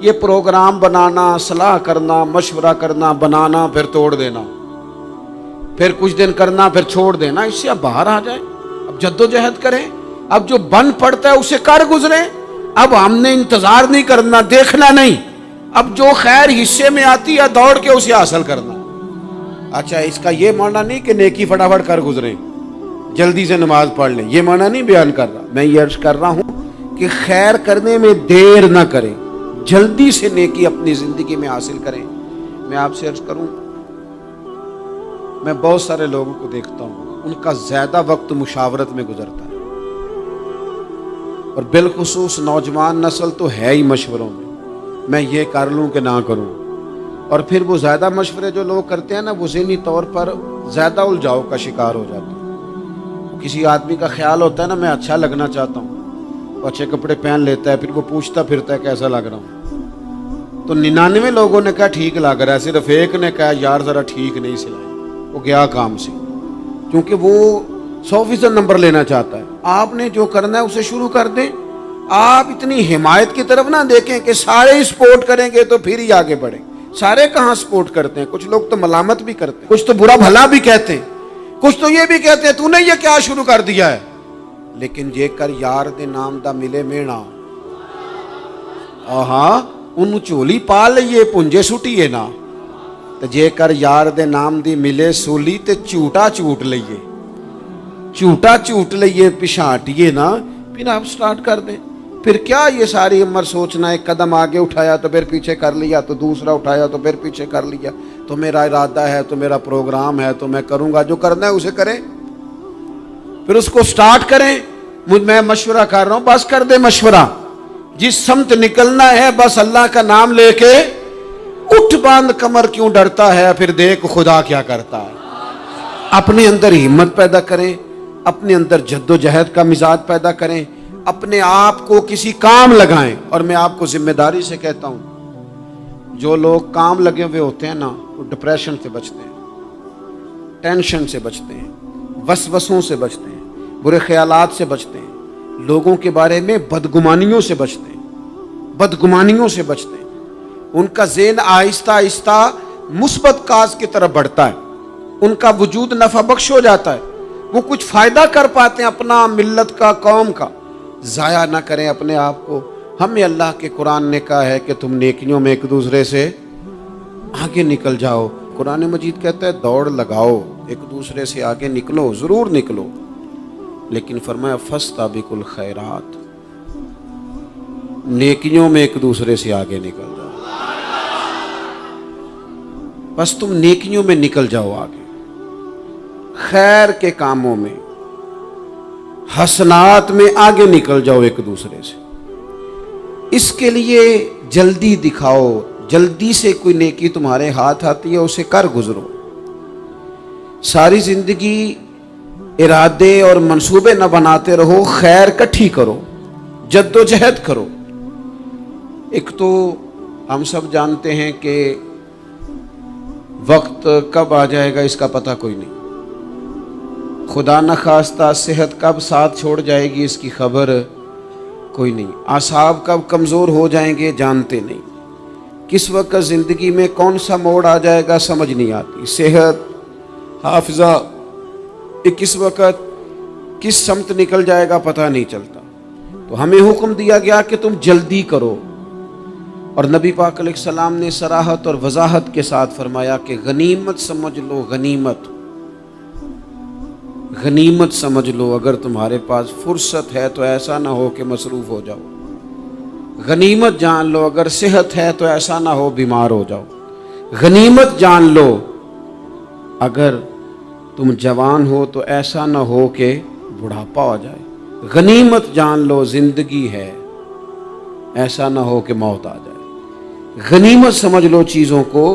یہ پروگرام بنانا، صلاح کرنا، مشورہ کرنا، بنانا پھر توڑ دینا، پھر کچھ دن کرنا پھر چھوڑ دینا، اس سے اب باہر آ جائیں، اب جدوجہد کریں، اب جو بن پڑتا ہے اسے کر گزریں۔ اب ہم نے انتظار نہیں کرنا، دیکھنا نہیں، اب جو خیر حصے میں آتی ہے دوڑ کے اسے حاصل کرنا۔ اچھا، اس کا یہ معنی نہیں کہ نیکی فٹافٹ کر گزریں، جلدی سے نماز پڑھ لیں، یہ معنی نہیں بیان کر رہا۔ میں یہ عرض کر رہا ہوں کہ خیر کرنے میں دیر نہ کریں، جلدی سے نیکی اپنی زندگی میں حاصل کریں۔ میں آپ سے عرض کروں، میں بہت سارے لوگوں کو دیکھتا ہوں، ان کا زیادہ وقت مشاورت میں گزرتا ہے، اور بالخصوص نوجوان نسل تو ہے ہی مشوروں میں یہ کر لوں کہ نہ کروں، اور پھر وہ زیادہ مشورے جو لوگ کرتے ہیں نا، وہ ذہنی طور پر زیادہ الجھاؤ کا شکار ہو جاتے ہیں۔ کسی آدمی کا خیال ہوتا ہے نا، میں اچھا لگنا چاہتا ہوں، وہ اچھے کپڑے پہن لیتا ہے، پھر وہ پوچھتا پھرتا ہے کیسا لگ رہا ہوں، تو 99 لوگوں نے کہا ٹھیک لگ رہا ہے، صرف ایک نے کہا یار ذرا ٹھیک نہیں سلائی، وہ گیا کام سے، کیونکہ وہ 100% نمبر لینا چاہتا ہے۔ آپ نے جو کرنا ہے اسے شروع کر دیں، آپ اتنی حمایت کی طرف نہ دیکھیں کہ سارے ہی سپورٹ کریں گے تو پھر ہی آگے بڑھیں۔ سارے کہاں سپورٹ کرتے ہیں، کچھ لوگ تو ملامت بھی کرتے ہیں، کچھ تو برا بھلا بھی کہتے ہیں، کچھ تو یہ بھی کہتے ہیں تو نے یہ کیا شروع کر دیا ہے۔ لیکن جے کر یار دے نام دا ملے مینا، ہاں ان چولی پا لئیے پنجے سٹیے نا، تو جے کر یار دے نام دی ملے سولی تے چوٹا چوٹ لئیے، چوٹا چوٹ لئیے پچھاٹیے نا، پھر آپ سٹارٹ کر دیں۔ پھر کیا یہ ساری عمر سوچنا، ایک قدم آگے اٹھایا تو پھر پیچھے کر لیا، تو دوسرا اٹھایا تو پھر پیچھے کر لیا، تو میرا ارادہ ہے، تو میرا پروگرام ہے، تو میں کروں گا، جو کرنا ہے اسے کریں، پھر اس کو سٹارٹ کریں۔ میں مشورہ کر رہا ہوں، بس کر دے مشورہ، جس سمت نکلنا ہے بس اللہ کا نام لے کے اٹھ، باندھ کمر کیوں ڈرتا ہے، پھر دیکھ خدا کیا کرتا ہے۔ اپنے اندر ہمت پیدا کریں، اپنے اندر جد و جہد کا مزاج پیدا کریں، اپنے آپ کو کسی کام لگائیں۔ اور میں آپ کو ذمہ داری سے کہتا ہوں، جو لوگ کام لگے ہوئے ہوتے ہیں نا، وہ ڈپریشن سے بچتے ہیں، ٹینشن سے بچتے ہیں، وسوسوں سے بچتے ہیں، برے خیالات سے بچتے ہیں، لوگوں کے بارے میں بدگمانیوں سے بچتے ہیں، بدگمانیوں سے بچتے ہیں۔ ان کا ذہن آہستہ آہستہ مثبت کاز کی طرف بڑھتا ہے، ان کا وجود نفع بخش ہو جاتا ہے، وہ کچھ فائدہ کر پاتے ہیں اپنا، ملت کا، قوم کا۔ ضائع نہ کریں اپنے آپ کو۔ ہمیں اللہ کے قرآن نے کہا ہے کہ تم نیکیوں میں ایک دوسرے سے آگے نکل جاؤ۔ قرآن مجید کہتا ہے دوڑ لگاؤ، ایک دوسرے سے آگے نکلو، ضرور نکلو، لیکن فرمایا فاستبقوا الخیرات، نیکیوں میں ایک دوسرے سے آگے نکل جاؤ۔ بس تم نیکیوں میں نکل جاؤ آگے، خیر کے کاموں میں، حسنات میں آگے نکل جاؤ ایک دوسرے سے۔ اس کے لیے جلدی دکھاؤ، جلدی سے کوئی نیکی تمہارے ہاتھ آتی ہے اسے کر گزرو۔ ساری زندگی ارادے اور منصوبے نہ بناتے رہو، خیر کٹھی کرو، جد و جہد کرو۔ ایک تو ہم سب جانتے ہیں کہ وقت کب آ جائے گا اس کا پتہ کوئی نہیں، خدا نخواستہ صحت کب ساتھ چھوڑ جائے گی اس کی خبر کوئی نہیں، اعصاب کب کمزور ہو جائیں گے جانتے نہیں، کس وقت زندگی میں کون سا موڑ آ جائے گا سمجھ نہیں آتی، صحت، حافظہ کس وقت کس سمت نکل جائے گا پتہ نہیں چلتا۔ تو ہمیں حکم دیا گیا کہ تم جلدی کرو، اور نبی پاک علیہ السلام نے صراحت اور وضاحت کے ساتھ فرمایا کہ غنیمت سمجھ لو، غنیمت غنیمت سمجھ لو، اگر تمہارے پاس فرصت ہے تو ایسا نہ ہو کہ مصروف ہو جاؤ، غنیمت جان لو اگر صحت ہے تو ایسا نہ ہو بیمار ہو جاؤ، غنیمت جان لو اگر تم جوان ہو تو ایسا نہ ہو کہ بڑھاپا ہو جائے، غنیمت جان لو زندگی ہے، ایسا نہ ہو کہ موت آ جائے۔ غنیمت سمجھ لو چیزوں کو،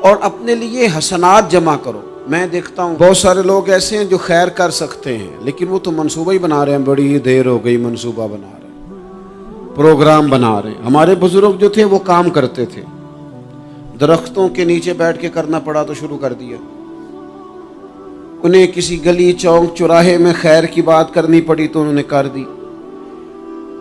اور اپنے لیے حسنات جمع کرو۔ میں دیکھتا ہوں بہت سارے لوگ ایسے ہیں جو خیر کر سکتے ہیں، لیکن وہ تو منصوبہ ہی بنا رہے ہیں، بڑی دیر ہو گئی منصوبہ بنا رہے ہیں، پروگرام بنا رہے ہیں۔ ہمارے بزرگ جو تھے وہ کام کرتے تھے، درختوں کے نیچے بیٹھ کے کرنا پڑا تو شروع کر دیا، انہیں کسی گلی چوک چوراہے میں خیر کی بات کرنی پڑی تو انہوں نے کر دی،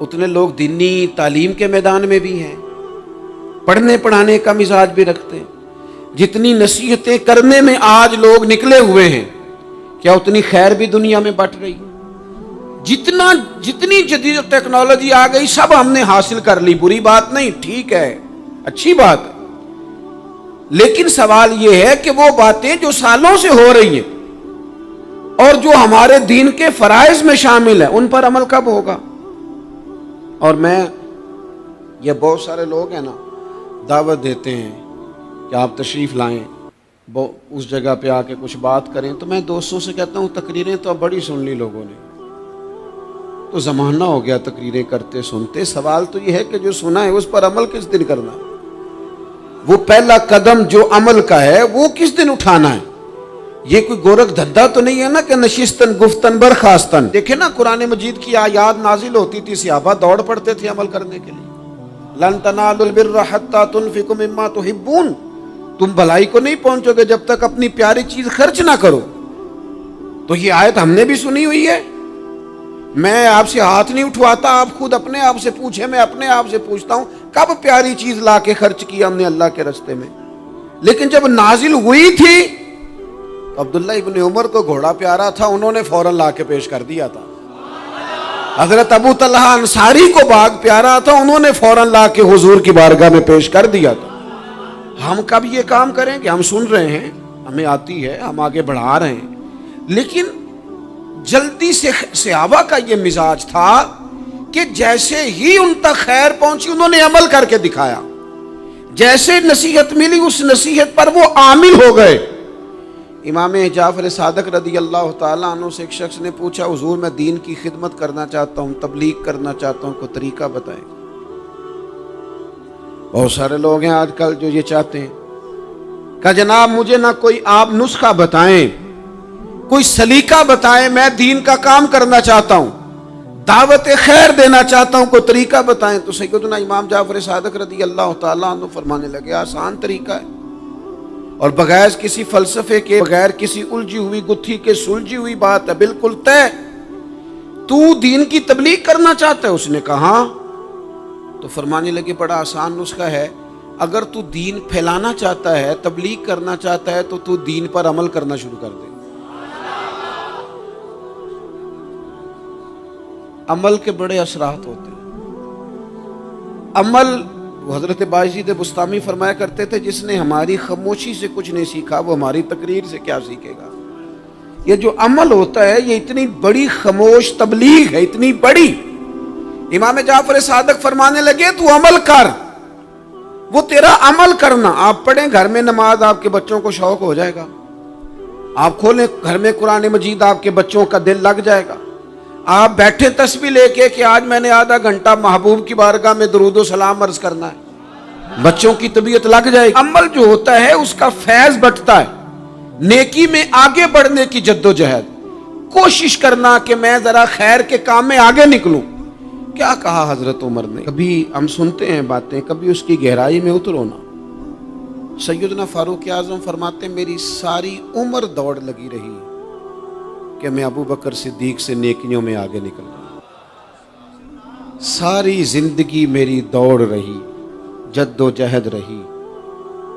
اتنے لوگ دینی تعلیم کے میدان میں بھی ہیں، پڑھنے پڑھانے کا مزاج بھی رکھتے ہیں۔ جتنی نصیحتیں کرنے میں آج لوگ نکلے ہوئے ہیں، کیا اتنی خیر بھی دنیا میں بٹ رہی؟ جتنی جدید ٹیکنالوجی آ گئی سب ہم نے حاصل کر لی، بری بات نہیں، ٹھیک ہے، اچھی بات ہے، لیکن سوال یہ ہے کہ وہ باتیں جو سالوں سے ہو رہی ہیں اور جو ہمارے دین کے فرائض میں شامل ہیں ان پر عمل کب ہوگا؟ اور یہ بہت سارے لوگ ہیں نا، دعوت دیتے ہیں کہ آپ تشریف لائیں، اس جگہ پہ آ کے کچھ بات کریں، تو میں دوستوں سے کہتا ہوں تقریریں تو اب بڑی سن لی لوگوں نے، تو زمانہ ہو گیا تقریریں کرتے سنتے۔ سوال تو یہ ہے کہ جو سنا ہے اس پر عمل کس دن کرنا ہے؟ وہ پہلا قدم جو عمل کا ہے وہ کس دن اٹھانا ہے؟ یہ کوئی گورکھ دھندا تو نہیں ہے نا کہ نشستن گفتن برخاستن۔ دیکھیں نا قرآن مجید کی آیات نازل ہوتی تھی، صحابہ دوڑ پڑتے تھے عمل کرنے کے لیے۔ لن تنالوا البر حتى تنفقوا مما تحبون، تم بھلائی کو نہیں پہنچو گے جب تک اپنی پیاری چیز خرچ نہ کرو۔ تو یہ آیت ہم نے بھی سنی ہوئی ہے، میں آپ سے ہاتھ نہیں اٹھواتا، آپ خود اپنے آپ سے پوچھیں، میں اپنے آپ سے پوچھتا ہوں کب پیاری چیز لا کے خرچ کیا ہم نے اللہ کے راستے میں؟ لیکن جب نازل ہوئی تھی عبداللہ ابن عمر کو گھوڑا پیارا تھا، انہوں نے فوراً لا کے پیش کر دیا تھا۔ حضرت ابو طلحہ انصاری کو باغ پیارا تھا، انہوں نے فوراً لا کے حضور کی بارگاہ میں پیش کر دیا تھا۔ ہم کب یہ کام کریں کہ ہم سن رہے ہیں، ہمیں آتی ہے، ہم آگے بڑھا رہے ہیں، لیکن جلدی سے صحابہ کا یہ مزاج تھا کہ جیسے ہی ان تک خیر پہنچی انہوں نے عمل کر کے دکھایا، جیسے نصیحت ملی اس نصیحت پر وہ عامل ہو گئے۔ امام جعفر صادق رضی اللہ تعالیٰ عنہ سے ایک شخص نے پوچھا، حضور میں دین کی خدمت کرنا چاہتا ہوں، تبلیغ کرنا چاہتا ہوں، کوئی طریقہ بتائیں۔ بہت سارے لوگ ہیں آج کل جو یہ چاہتے ہیں کہ جناب مجھے نہ کوئی آپ نسخہ بتائیں، کوئی سلیقہ بتائیں، میں دین کا کام کرنا چاہتا ہوں، دعوت خیر دینا چاہتا ہوں، کوئی طریقہ بتائیں۔ تو سیدنا امام جعفر صادق رضی اللہ تعالیٰ عنہ فرمانے لگے، آسان طریقہ ہے، اور بغیر کسی فلسفے کے، بغیر کسی الجھی ہوئی گتھی کے سلجھی ہوئی بات ہے، بالکل طے۔ تو دین کی تبلیغ کرنا چاہتا ہے؟ اس نے کہا ہاں۔ تو فرمانے لگے بڑا آسان نسخہ ہے، اگر تو دین پھیلانا چاہتا ہے، تبلیغ کرنا چاہتا ہے، تو دین پر عمل کرنا شروع کر دے۔ عمل کے بڑے اثرات ہوتے ہیں۔ عمل، حضرت باجید بستامی فرمایا کرتے تھے، جس نے ہماری خاموشی سے کچھ نہیں سیکھا وہ ہماری تقریر سے کیا سیکھے گا۔ یہ جو عمل ہوتا ہے یہ اتنی بڑی خاموش تبلیغ ہے، اتنی بڑی۔ امام جعفر صادق فرمانے لگے تو عمل کر، وہ تیرا عمل کرنا۔ آپ پڑھیں گھر میں نماز، آپ کے بچوں کو شوق ہو جائے گا، آپ کھولیں گھر میں قرآن مجید، آپ کے بچوں کا دل لگ جائے گا۔ آپ بیٹھے تسبیح لے کے کہ آج میں نے آدھا گھنٹہ محبوب کی بارگاہ میں درود و سلام عرض کرنا ہے، بچوں کی طبیعت لگ جائے گی۔ عمل جو ہوتا ہے اس کا فیض بٹتا ہے، نیکی میں آگے بڑھنے کی جدوجہد، کوشش کرنا کہ میں ذرا خیر کے کام میں آگے نکلوں۔ کیا کہا حضرت عمر نے؟ کبھی ہم سنتے ہیں باتیں، کبھی اس کی گہرائی میں اترو نا۔ سیدنا فاروق اعظم فرماتے میری ساری عمر دوڑ لگی رہی کہ میں ابو بکر صدیق سے نیکیوں میں آگے نکل رہا ہوں۔ ساری زندگی میری دوڑ رہی، جد و جہد رہی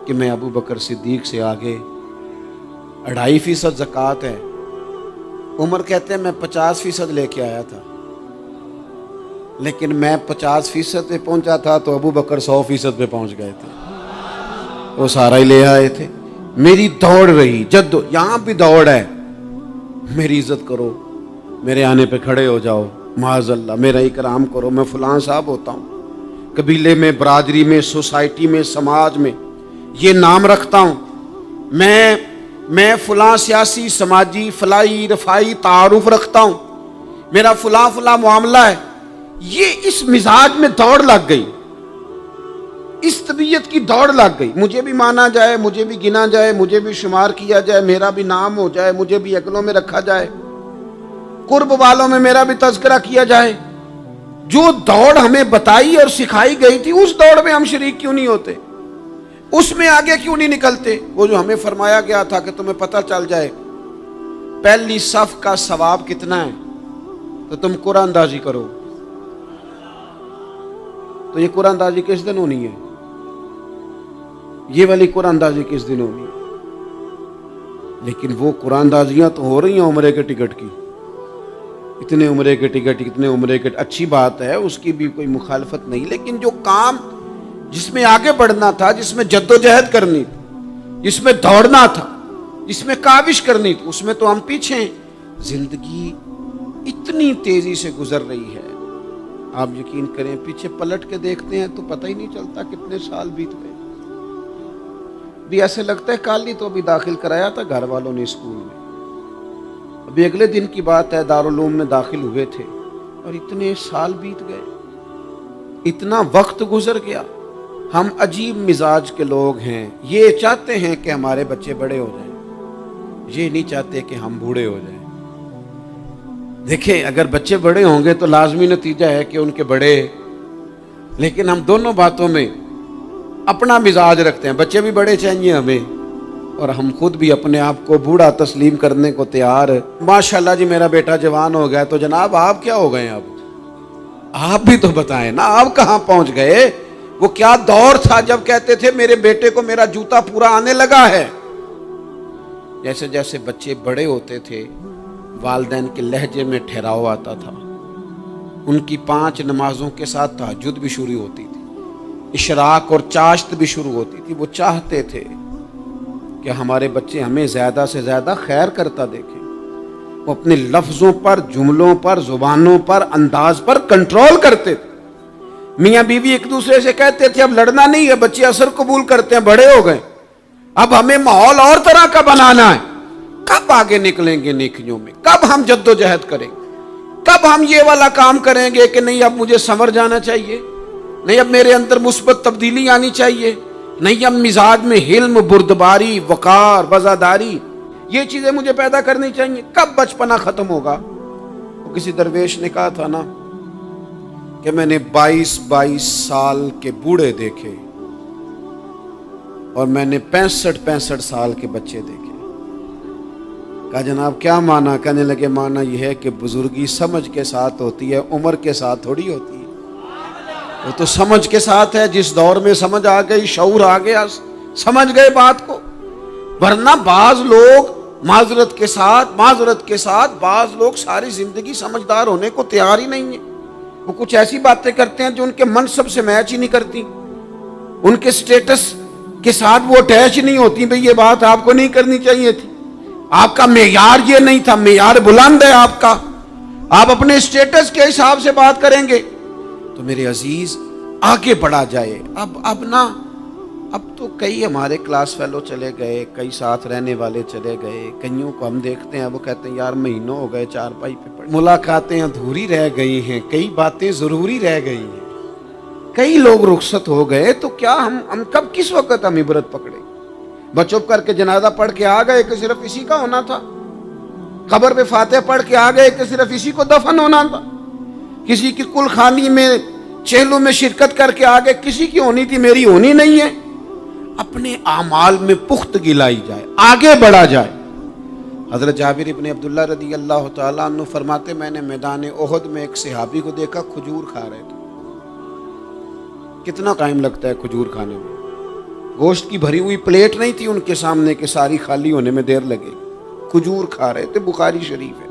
کہ میں ابو بکر صدیق سے آگے۔ 2.5% زکوٰۃ ہے، عمر کہتے ہیں میں 50% لے کے آیا تھا، لیکن میں 50% پہ پہنچا تھا تو ابو بکر 100% پہ پہنچ گئے تھے، وہ سارا ہی لے آئے تھے۔ میری دوڑ رہی، یہاں بھی دوڑ ہے، میری عزت کرو، میرے آنے پہ کھڑے ہو جاؤ، معاذ اللہ میرا اکرام کرو، میں فلاں صاحب ہوتا ہوں، قبیلے میں، برادری میں، سوسائٹی میں، سماج میں یہ نام رکھتا ہوں، میں فلاں سیاسی، سماجی، فلاحی، رفائی تعارف رکھتا ہوں، میرا فلاں معاملہ ہے۔ یہ اس مزاج میں دوڑ لگ گئی، اس طبیعت کی دوڑ لگ گئی، مجھے بھی مانا جائے، مجھے بھی گنا جائے، مجھے بھی شمار کیا جائے، میرا بھی نام ہو جائے، مجھے بھی اگلوں میں رکھا جائے، قرب والوں میں میرا بھی تذکرہ کیا جائے۔ جو دوڑ ہمیں بتائی اور سکھائی گئی تھی اس دوڑ میں ہم شریک کیوں نہیں ہوتے؟ اس میں آگے کیوں نہیں نکلتے؟ وہ جو ہمیں فرمایا گیا تھا کہ تمہیں پتہ چل جائے پہلی صف کا ثواب کتنا ہے تو تم قرآن اندازی کرو، تو یہ قرآن اندازی کس دن ہونی ہے؟ یہ والی قرآن اندازی کس دن ہونی ہے؟ لیکن وہ قرآن اندازیاں تو ہو رہی ہیں عمرے کے ٹکٹ کی، اتنے عمرے کے ٹکٹ، اتنے عمرے کے، اچھی بات ہے، اس کی بھی کوئی مخالفت نہیں، لیکن جو کام جس میں آگے بڑھنا تھا، جس میں جد و جہد کرنی تھی، جس میں دوڑنا تھا، جس میں کاوش کرنی تھی، اس میں تو ہم پیچھے ہیں۔ زندگی اتنی تیزی سے گزر رہی ہے، آپ یقین کریں پیچھے پلٹ کے دیکھتے ہیں تو پتہ ہی نہیں چلتا کتنے سال بیت گئے۔ بھی ایسے لگتا ہے کل ہی تو ابھی داخل کرایا تھا گھر والوں نے اسکول میں، ابھی اگلے دن کی بات ہے دارالعلوم میں داخل ہوئے تھے اور اتنے سال بیت گئے، اتنا وقت گزر گیا۔ ہم عجیب مزاج کے لوگ ہیں، یہ چاہتے ہیں کہ ہمارے بچے بڑے ہو جائیں، یہ نہیں چاہتے کہ ہم بوڑھے ہو جائیں۔ دیکھیں اگر بچے بڑے ہوں گے تو لازمی نتیجہ ہے کہ ان کے بڑے، لیکن ہم دونوں باتوں میں اپنا مزاج رکھتے ہیں، بچے بھی بڑے چاہیے ہمیں اور ہم خود بھی اپنے آپ کو بوڑھا تسلیم کرنے کو تیار۔ ماشاءاللہ جی میرا بیٹا جوان ہو گیا، تو جناب آپ کیا ہو گئے ہیں؟ اب آپ بھی تو بتائیں نا، آپ کہاں پہنچ گئے؟ وہ کیا دور تھا جب کہتے تھے میرے بیٹے کو میرا جوتا پورا آنے لگا ہے۔ جیسے جیسے بچے بڑے ہوتے تھے والدین کے لہجے میں ٹھہراؤ آتا تھا، ان کی 5 نمازوں کے ساتھ تہجد بھی شروع ہوتی تھی، اشراق اور چاشت بھی شروع ہوتی تھی۔ وہ چاہتے تھے کہ ہمارے بچے ہمیں زیادہ سے زیادہ خیر کرتا دیکھیں۔ وہ اپنے لفظوں پر، جملوں پر، زبانوں پر، انداز پر کنٹرول کرتے تھے۔ میاں بیوی ایک دوسرے سے کہتے تھے اب لڑنا نہیں ہے، بچے اثر قبول کرتے ہیں، بڑے ہو گئے، اب ہمیں ماحول اور طرح کا بنانا ہے۔ کب آگے نکلیں گے نیکیوں میں؟ کب ہم جد و جہد کریں گے؟ کب ہم یہ والا کام کریں گے کہ نہیں اب مجھے سنور جانا چاہیے، نہیں اب میرے اندر مثبت تبدیلی آنی چاہیے، نہیں اب مزاج میں حلم، بردباری، وقار، وفاداری، یہ چیزیں مجھے پیدا کرنی چاہیے؟ کب بچپنا ختم ہوگا؟ وہ کسی درویش نے کہا تھا نا کہ میں نے 22 سال کے بوڑھے دیکھے اور میں نے 65 سال کے بچے دیکھے۔ کہا جناب کیا معنی؟ کہنے لگے معنی یہ ہے کہ بزرگی سمجھ کے ساتھ ہوتی ہے، عمر کے ساتھ تھوڑی ہوتی ہے۔ وہ تو سمجھ کے ساتھ ہے، جس دور میں سمجھ آ گئی، شعور آ گیا، سمجھ گئے بات کو۔ ورنہ بعض لوگ معذرت کے ساتھ بعض لوگ ساری زندگی سمجھدار ہونے کو تیار ہی نہیں ہیں۔ وہ کچھ ایسی باتیں کرتے ہیں جو ان کے منصب سے میچ ہی نہیں کرتی، ان کے سٹیٹس کے ساتھ وہ اٹیچ نہیں ہوتی۔ بھئی یہ بات آپ کو نہیں کرنی چاہیے تھی، آپ کا معیار یہ نہیں تھا، معیار بلند ہے آپ کا، آپ اپنے سٹیٹس کے حساب سے بات کریں گے۔ تو میرے عزیز آگے بڑھا جائے۔ اب تو کئی ہمارے کلاس فیلو چلے گئے، کئی ساتھ رہنے والے چلے گئے، کئیوں کو ہم دیکھتے ہیں وہ کہتے ہیں یار مہینوں ہو گئے چارپائی پہ پڑے، ملاقاتیں ادھوری رہ گئی ہیں، کئی باتیں ضروری رہ گئی ہیں، کئی لوگ رخصت ہو گئے، تو کیا ہم کب کس وقت ہم عبرت پکڑے؟ بس چپ کر کے جنازہ پڑھ کے آ گئے کہ صرف اسی کا ہونا تھا، قبر پہ فاتحہ پڑھ کے آ گئے کہ صرف اسی کو دفن ہونا تھا، کسی کی کل خانی میں چہلوں میں شرکت کر کے آگے کسی کی ہونی تھی، میری ہونی نہیں ہے۔ اپنے اعمال میں پختگی لائی جائے، آگے بڑھا جائے۔ حضرت جابر ابن عبداللہ رضی اللہ تعالیٰ عنہ فرماتے میں نے میدان احد میں ایک صحابی کو دیکھا کھجور کھا رہے تھے۔ کتنا ٹائم لگتا ہے کھجور کھانے میں؟ گوشت کی بھری ہوئی پلیٹ نہیں تھی ان کے سامنے کہ ساری خالی ہونے میں دیر لگے، کھجور کھا رہے تھے، بخاری شریف ہے۔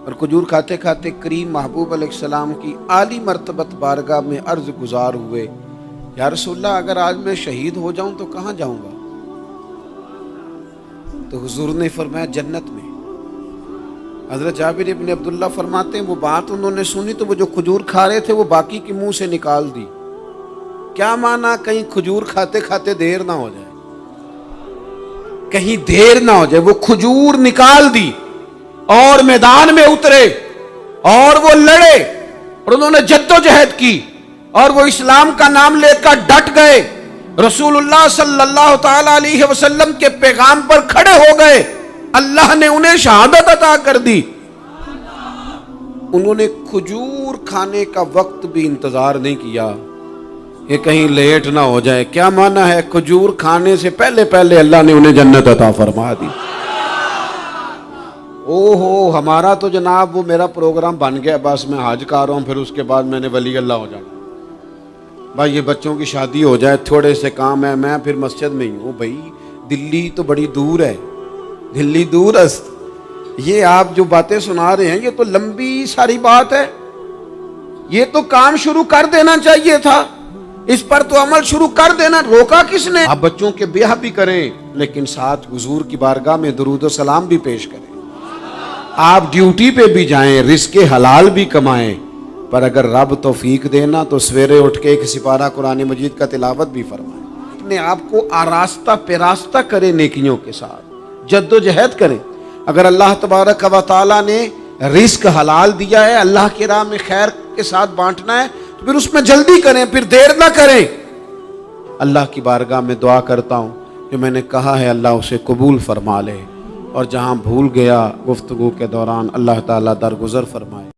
اور کھجور کھاتے کھاتے کریم محبوب علیہ السلام کی عالی مرتبت بارگاہ میں عرض گزار ہوئے یا رسول اللہ اگر آج میں شہید ہو جاؤں تو کہاں جاؤں گا؟ تو حضور نے فرمایا جنت میں۔ حضرت جابر ابن عبداللہ فرماتے ہیں وہ بات انہوں نے سنی تو وہ جو کھجور کھا رہے تھے وہ باقی کے منہ سے نکال دی۔ کیا معنی؟ کہیں کھجور کھاتے کھاتے دیر نہ ہو جائے، کہیں دیر نہ ہو جائے۔ وہ کھجور نکال دی اور میدان میں اترے اور وہ لڑے اور انہوں نے جد و جہد کی اور وہ اسلام کا نام لے کر ڈٹ گئے، رسول اللہ صلی اللہ تعالی علیہ وسلم کے پیغام پر کھڑے ہو گئے، اللہ نے انہیں شہادت عطا کر دی۔ انہوں نے کھجور کھانے کا وقت بھی انتظار نہیں کیا کہ کہیں لیٹ نہ ہو جائے۔ کیا معنی ہے؟ کھجور کھانے سے پہلے پہلے اللہ نے انہیں جنت عطا فرما دی۔ اوہو، ہمارا تو جناب وہ میرا پروگرام بن گیا، بس میں حج کر رہا ہوں، پھر اس کے بعد میں نے ولی اللہ ہو جانا۔ بھائی یہ بچوں کی شادی ہو جائے، تھوڑے سے کام ہے، میں پھر مسجد میں ہی ہوں. بھائی دلی تو بڑی دور ہے، دلی دور است. یہ آپ جو باتیں سنا رہے ہیں یہ تو لمبی ساری بات ہے. یہ تو کام شروع کر دینا چاہیے تھا، اس پر تو عمل شروع کر دینا، روکا کس نے؟ آپ بچوں کے بیاہ بھی کریں لیکن ساتھ حضور کی بارگاہ میں درود و سلام بھی پیش کریں. آپ ڈیوٹی پہ بھی جائیں، رزق حلال بھی کمائیں، پر اگر رب توفیق دینا تو سویرے اٹھ کے ایک سپارہ قرآن مجید کا تلاوت بھی فرمائیں. اپنے آپ کو آراستہ پیراستہ کریں، نیکیوں کے ساتھ جد و جہد کریں. اگر اللہ تبارک و تعالیٰ نے رزق حلال دیا ہے، اللہ کی راہ میں خیر کے ساتھ بانٹنا ہے، تو پھر اس میں جلدی کریں، پھر دیر نہ کریں. اللہ کی بارگاہ میں دعا کرتا ہوں جو میں نے کہا ہے اللہ اسے قبول فرما لے، اور جہاں بھول گیا گفتگو کے دوران اللہ تعالیٰ درگزر فرمائے.